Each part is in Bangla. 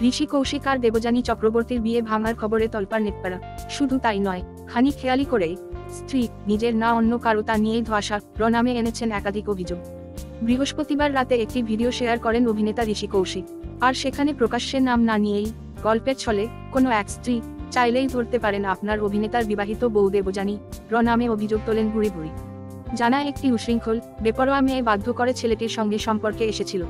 ঋষি কৌশিক আর দেবযানী চক্রবর্তীর বিয়ে ভাঙার খবরে তলপাড় নেটপাড়া। শুধু তাই নয়, খানি খেয়ালি করেই স্ত্রী নিজের না অন্য কারো তা নিয়েই ধোঁয়াশা নামে এনেছেন একাধিক অভিযোগ। বৃহস্পতিবার রাতে একটি ভিডিও শেয়ার করেন অভিনেতা ঋষি কৌশিক, আর সেখানে প্রকাশ্যে নাম না নিয়েই গল্পের ছলে কোনো এক স্ত্রী চাইলেই ধরতে পারেন আপনার অভিনেতার বিবাহিত বউ দেবযানী নামে অভিযোগ তোলেন ভুরি ভুরি। জানা একটি উশৃঙ্খল বেপরোয়া মেয়ে বাধ্য করে ছেলেটির সঙ্গে সম্পর্কে এসেছিল,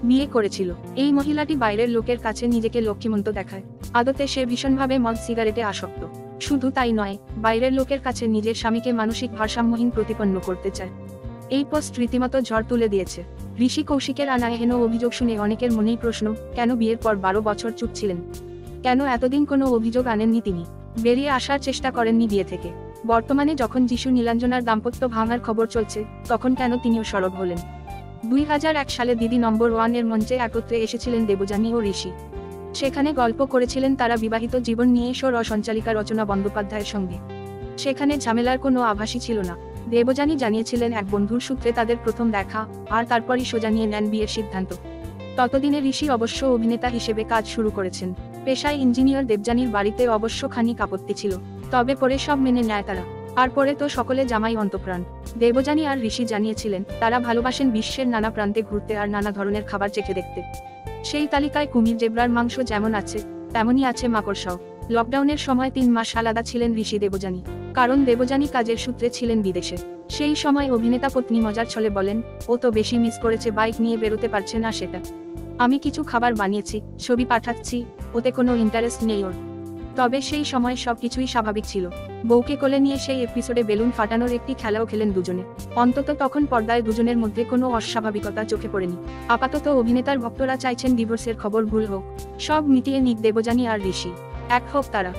বিয়ে করেছিল। এই মহিলাটি বাইরের লোকের কাছে নিজেকে লক্ষ্মীমন্ত দেখায়, আদতে সে ভীষণভাবে মদ সিগারেটে আসক্ত। শুধু তাই নয়, বাইরের লোকের কাছে নিজের স্বামীকে মানসিক ভারসাম্যহীন প্রতিপন্ন করতে চায়। এই পোস্ট রীতিমতো ঝড় তুলে দিয়েছে। ঋষি কৌশিকের আনা এহেন অভিযোগ শুনে অনেকের মনেই প্রশ্ন, কেন বিয়ের পর 12 বছর চুপ ছিলেন? কেন এতদিন কোনো অভিযোগ আনেননি তিনি? বেরিয়ে আসার চেষ্টা করেননি বিয়ে থেকে? বর্তমানে যখন যিশু নীলাঞ্জনার দাম্পত্য ভাঙার খবর চলছে, তখন কেন তিনিও সরব হলেন? 2001 সালে দিদি নম্বর 1 এর মঞ্চে একত্রে এসেছিলেন দেবযানী ও ঋষি। সেখানে গল্প করেছিলেন তারা বিবাহিত জীবন নিয়ে সঞ্চালিকা রচনা বন্দ্যোপাধ্যায়ের সঙ্গে। সেখানে ঝামেলার কোনো আভাসই ছিল না। দেবযানী জানিয়েছিলেন এক বন্ধুর সূত্রে তাদের প্রথম দেখা, আর তারপরই সোজা নিয়ে নেন বিয়ের সিদ্ধান্ত। ততদিনে ঋষি অবশ্য অভিনেতা হিসেবে কাজ শুরু করেছেন। পেশায় ইঞ্জিনিয়ার। দেবযানীর বাড়িতে অবশ্য খানিক আপত্তি ছিল, তবে পরে সব মেনে নেয় তারা। আর পরে তো সকলে জামাই অন্তঃপ্রাণ। দেবযানী আর ঋষি জানিয়েছিলেন তারা ভালোবাসেন বিশ্বের নানা প্রান্তে ঘুরতে আর নানা ধরনের খাবার চেখে দেখতে। সেই তালিকায় কুমির, জেব্রার মাংস যেমন আছে, তেমনই আছে মাকড়সাও। লকডাউনের সময় 3 মাস আলাদা ছিলেন ঋষি দেবযানী, কারণ দেবযানী কাজের সূত্রে ছিলেন বিদেশে। সেই সময় অভিনেতা পত্নী মজার ছলে বলেন, ও তো বেশি মিস করেছে বাইক নিয়ে বেরোতে পারছে না সেটা। আমি কিছু খাবার বানিয়েছি, ছবি পাঠাচ্ছি, ওতে কোনো ইন্টারেস্ট নেই ওর। তবে সেই সময় সবকিছুই স্বাভাবিক ছিল। বউকে কোলে নিয়ে সেই এপিসোডে বেলুন ফাটানোর একটি খেলাও খেলেন দুজনে। অন্তত তখন পর্দায় দুজনের মধ্যে কোনো অস্বাভাবিকতা চোখে পড়েনি। আপাতত অভিনেতার ভক্তরা চাইছেন ডিভোর্সের খবর ভুল হোক, সব মিটিয়ে নিক দেবযানী আর ঋষি, এক হোক তারা।